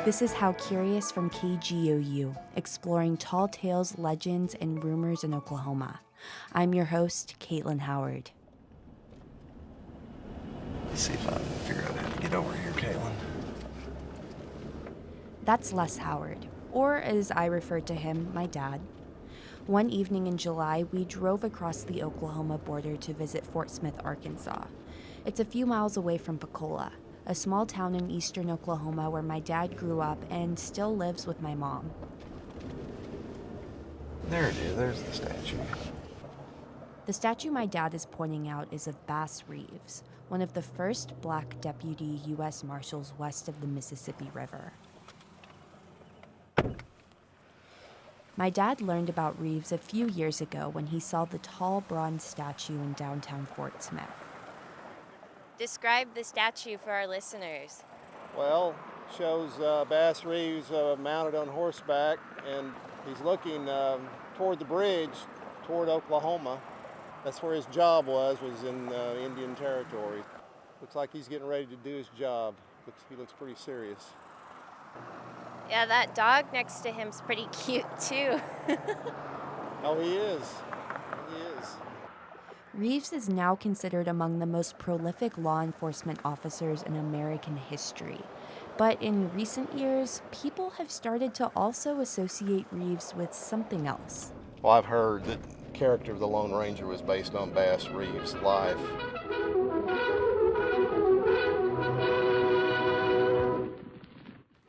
This is How Curious from KGOU, exploring tall tales, legends, and rumors in Oklahoma. I'm your host, Caitlin Howard. Let's see if I can figure out how to get over here, Caitlin. That's Les Howard, or as I refer to him, my dad. One evening in July, we drove across the Oklahoma border to visit Fort Smith, Arkansas. It's a few miles away from Pensacola, a small town in eastern Oklahoma where my dad grew up and still lives with my mom. There it is. There's the statue. The statue my dad is pointing out is of Bass Reeves, one of the first black deputy U.S. Marshals west of the Mississippi River. My dad learned about Reeves a few years ago when he saw the tall bronze statue in downtown Fort Smith. Describe the statue for our listeners. Well, shows Bass Reeves mounted on horseback, and he's looking toward the bridge, toward Oklahoma. That's where his job was in Indian Territory. Looks like he's getting ready to do his job. He looks pretty serious. Yeah, that dog next to him's pretty cute, too. Oh, he is. He is. Reeves is now considered among the most prolific law enforcement officers in American history. But in recent years, people have started to also associate Reeves with something else. Well, I've heard that the character of the Lone Ranger was based on Bass Reeves' life.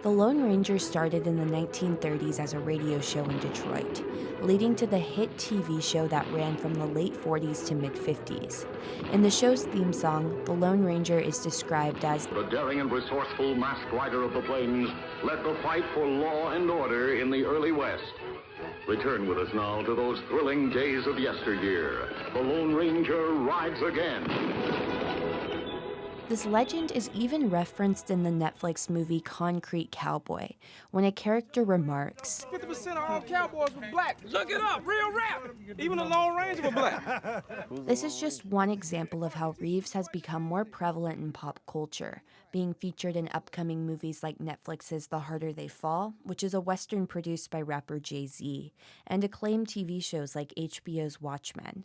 The Lone Ranger started in the 1930s as a radio show in Detroit, leading to the hit TV show that ran from the late 40s to mid-50s. In the show's theme song, the Lone Ranger is described as the daring and resourceful masked rider of the plains led the fight for law and order in the early West. Return with us now to those thrilling days of yesteryear. The Lone Ranger rides again. This legend is even referenced in the Netflix movie Concrete Cowboy, when a character remarks, 50% of all cowboys were black. Look it up, real rap. Even the Lone Ranger was black. This is just one example of how Reeves has become more prevalent in pop culture, being featured in upcoming movies like Netflix's The Harder They Fall, which is a Western produced by rapper Jay-Z, and acclaimed TV shows like HBO's Watchmen.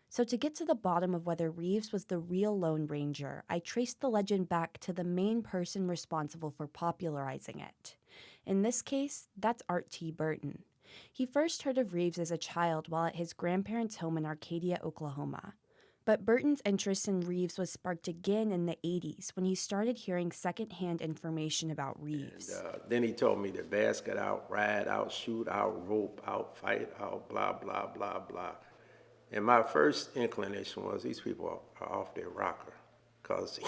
So to get to the bottom of whether Reeves was the real Lone Ranger, I traced the legend back to the main person responsible for popularizing it. In this case, that's Art T. Burton. He first heard of Reeves as a child while at his grandparents' home in Arcadia, Oklahoma. But Burton's interest in Reeves was sparked again in the 80s when he started hearing secondhand information about Reeves. And then he told me that Bass got out, ride out, shoot out, rope out, fight out, blah, blah, blah, blah. And my first inclination was these people are off their rocker. Because,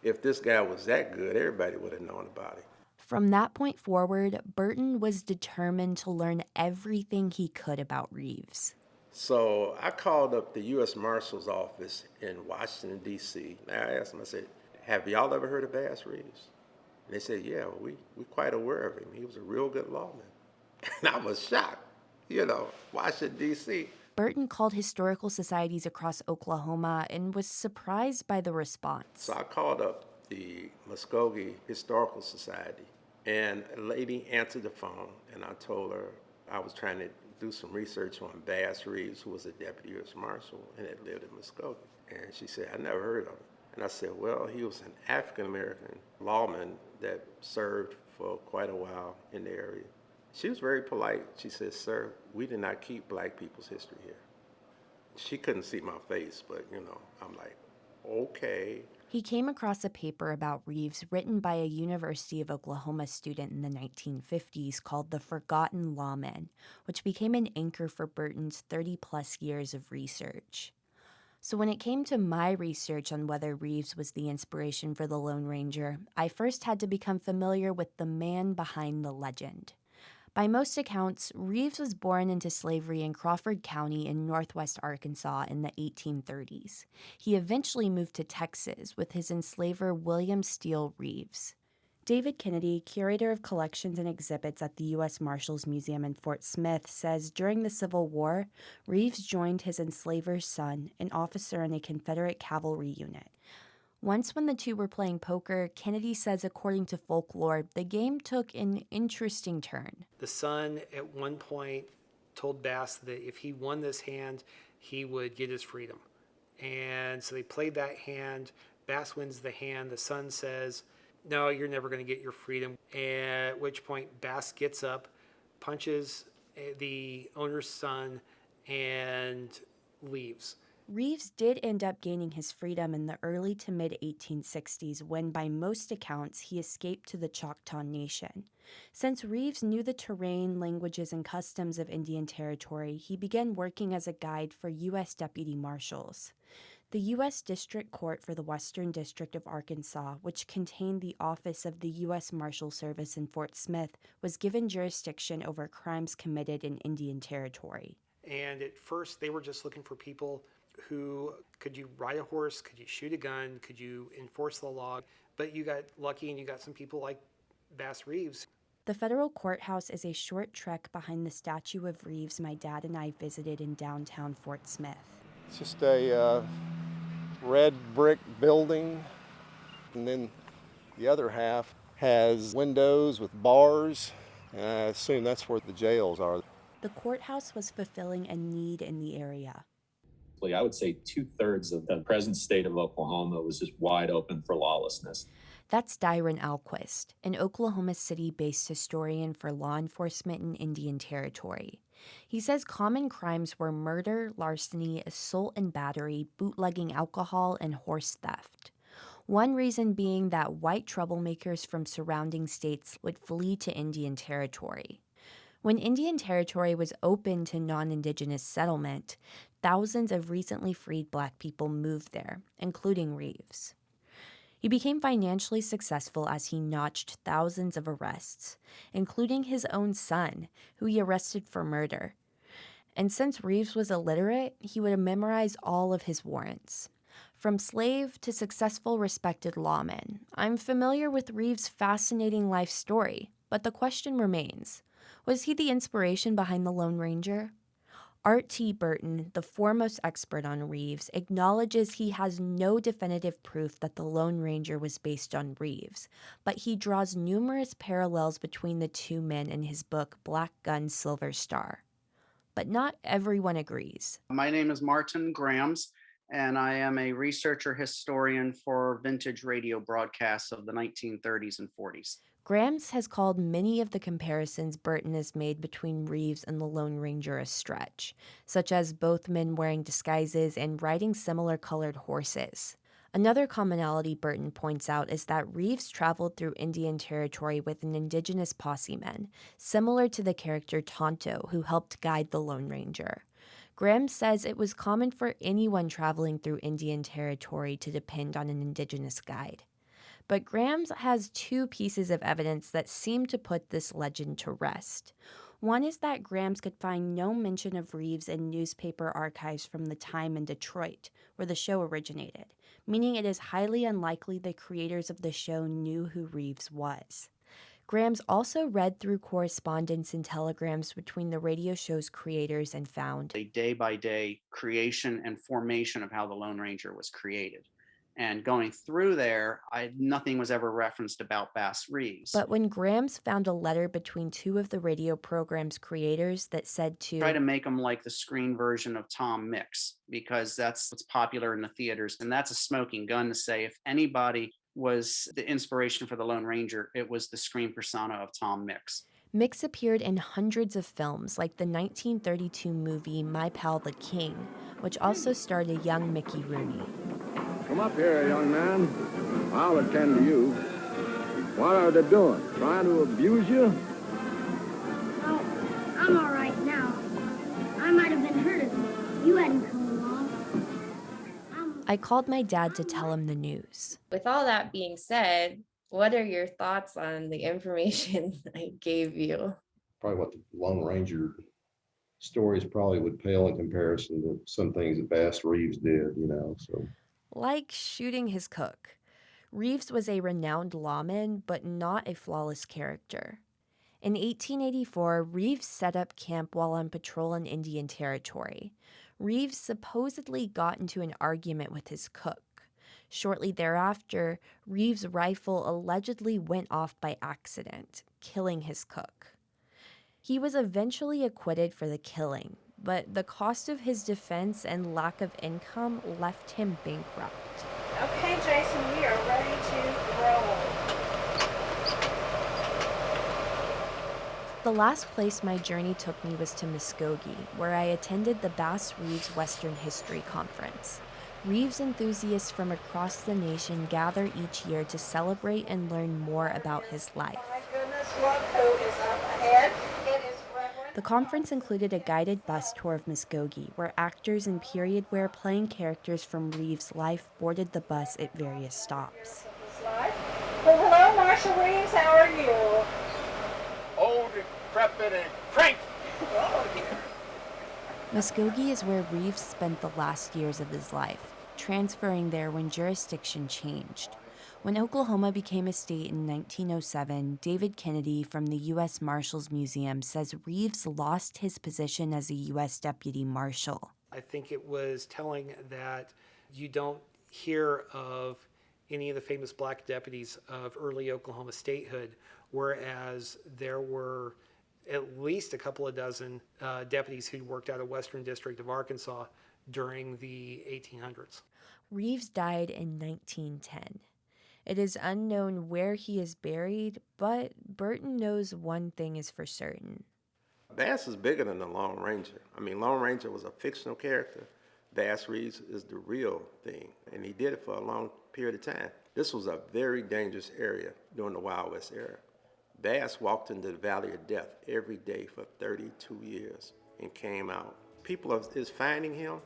if this guy was that good, everybody would have known about it. From that point forward, Burton was determined to learn everything he could about Reeves. So I called up the U.S. Marshals office in Washington, D.C. And I asked them, I said, have y'all ever heard of Bass Reeves? And they said, yeah, we're quite aware of him. He was a real good lawman. And I was shocked, Washington, D.C. Burton called historical societies across Oklahoma and was surprised by the response. So I called up the Muskogee Historical Society, and a lady answered the phone, and I told her I was trying to do some research on Bass Reeves, who was a deputy U.S. Marshal and had lived in Muskogee. And she said, I never heard of him. And I said, well, he was an African-American lawman that served for quite a while in the area. She was very polite. She said, sir, we did not keep black people's history here. She couldn't see my face, but, I'm like, okay. He came across a paper about Reeves written by a University of Oklahoma student in the 1950s called The Forgotten Lawman, which became an anchor for Burton's 30-plus years of research. So when it came to my research on whether Reeves was the inspiration for the Lone Ranger, I first had to become familiar with the man behind the legend. By most accounts, Reeves was born into slavery in Crawford County in northwest Arkansas in the 1830s. He eventually moved to Texas with his enslaver William Steele Reeves. David Kennedy, curator of collections and exhibits at the U.S. Marshals Museum in Fort Smith, says during the Civil War, Reeves joined his enslaver's son, an officer in a Confederate cavalry unit. Once, when the two were playing poker, Kennedy says, according to folklore, the game took an interesting turn. The son at one point told Bass that if he won this hand, he would get his freedom. And so they played that hand. Bass wins the hand. The son says, no, you're never going to get your freedom. At which point Bass gets up, punches the owner's son, and leaves. Reeves did end up gaining his freedom in the early to mid 1860s when, by most accounts, he escaped to the Choctaw Nation. Since Reeves knew the terrain, languages, and customs of Indian Territory, he began working as a guide for U.S. deputy marshals. The U.S. District Court for the Western District of Arkansas, which contained the office of the U.S. Marshal Service in Fort Smith, was given jurisdiction over crimes committed in Indian Territory. And at first, they were just looking for people who could you ride a horse, could you shoot a gun, could you enforce the law? But you got lucky and you got some people like Bass Reeves. The federal courthouse is a short trek behind the statue of Reeves my dad and I visited in downtown Fort Smith. It's just a red brick building, and then the other half has windows with bars, and I assume that's where the jails are. The courthouse was fulfilling a need in the area. I would say 2/3 of the present state of Oklahoma was just wide open for lawlessness. That's Dyron Alquist, an Oklahoma City-based historian for law enforcement in Indian Territory. He says common crimes were murder, larceny, assault and battery, bootlegging alcohol, and horse theft. One reason being that white troublemakers from surrounding states would flee to Indian Territory. When Indian Territory was open to non-Indigenous settlement, thousands of recently freed Black people moved there, including Reeves. He became financially successful as he notched thousands of arrests, including his own son, who he arrested for murder. And since Reeves was illiterate, he would memorize all of his warrants. From slave to successful, respected lawman, I'm familiar with Reeves' fascinating life story, but the question remains, was he the inspiration behind the Lone Ranger? Art T. Burton, the foremost expert on Reeves, acknowledges he has no definitive proof that the Lone Ranger was based on Reeves, but he draws numerous parallels between the two men in his book Black Gun, Silver Star. But not everyone agrees. My name is Martin Grams, and I am a researcher historian for vintage radio broadcasts of the 1930s and 40s. Grams has called many of the comparisons Burton has made between Reeves and the Lone Ranger a stretch, such as both men wearing disguises and riding similar colored horses. Another commonality Burton points out is that Reeves traveled through Indian Territory with an indigenous posse men, similar to the character Tonto, who helped guide the Lone Ranger. Graham says it was common for anyone traveling through Indian Territory to depend on an indigenous guide. But Grams has two pieces of evidence that seem to put this legend to rest. One is that Grams could find no mention of Reeves in newspaper archives from the time in Detroit, where the show originated, meaning it is highly unlikely the creators of the show knew who Reeves was. Grams also read through correspondence and telegrams between the radio show's creators and found a day-by-day creation and formation of how the Lone Ranger was created. And going through there, nothing was ever referenced about Bass Reeves. But when Grams found a letter between two of the radio program's creators that said to try to make them like the screen version of Tom Mix, because that's what's popular in the theaters. And that's a smoking gun to say if anybody was the inspiration for the Lone Ranger, it was the screen persona of Tom Mix. Mix appeared in hundreds of films, like the 1932 movie My Pal the King, which also starred a young Mickey Rooney. Come up here, young man. I'll attend to you. What are they doing? Trying to abuse you? Oh, I'm all right now. I might have been hurt if you hadn't come along. I called my dad to tell him the news. With all that being said, what are your thoughts on the information I gave you? Probably what the Lone Ranger stories probably would pale in comparison to some things that Bass Reeves did, so. Like shooting his cook. Reeves was a renowned lawman, but not a flawless character. In 1884, Reeves set up camp while on patrol in Indian Territory. Reeves supposedly got into an argument with his cook. Shortly thereafter, Reeves' rifle allegedly went off by accident, killing his cook. He was eventually acquitted for the killing, but the cost of his defense and lack of income left him bankrupt. Okay, Jason, we are ready to roll. The last place my journey took me was to Muskogee, where I attended the Bass Reeves Western History Conference. Reeves enthusiasts from across the nation gather each year to celebrate and learn more about his life. My goodness, look who is up ahead. It is Reverend. The conference included a guided bus tour of Muskogee, where actors in period wear playing characters from Reeves' life boarded the bus at various stops. Well, hello, Marshal Reeves. How are you? Old, decrepit, and cranky. Oh, dear. Muskogee is where Reeves spent the last years of his life, transferring there when jurisdiction changed. When Oklahoma became a state in 1907, David Kennedy from the U.S. Marshals Museum says Reeves lost his position as a U.S. deputy marshal. I think it was telling that you don't hear of any of the famous black deputies of early Oklahoma statehood, whereas there were at least a couple of dozen deputies who worked out of Western District of Arkansas during the 1800s. Reeves died in 1910. It is unknown where he is buried, but Burton knows one thing is for certain. Bass is bigger than the Lone Ranger. I mean, Lone Ranger was a fictional character. Bass Reeves is the real thing, and he did it for a long period of time. This was a very dangerous area during the Wild West era. Bass walked into the Valley of Death every day for 32 years and came out. People is finding him,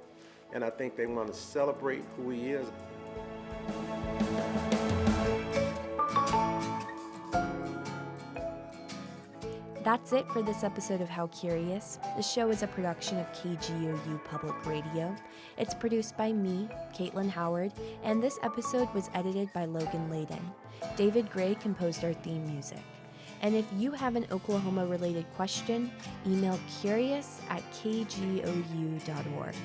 and I think they want to celebrate who he is. That's it for this episode of How Curious. The show is a production of KGOU Public Radio. It's produced by me, Caitlin Howard, and this episode was edited by Logan Layden. David Gray composed our theme music. And if you have an Oklahoma-related question, email curious@kgou.org.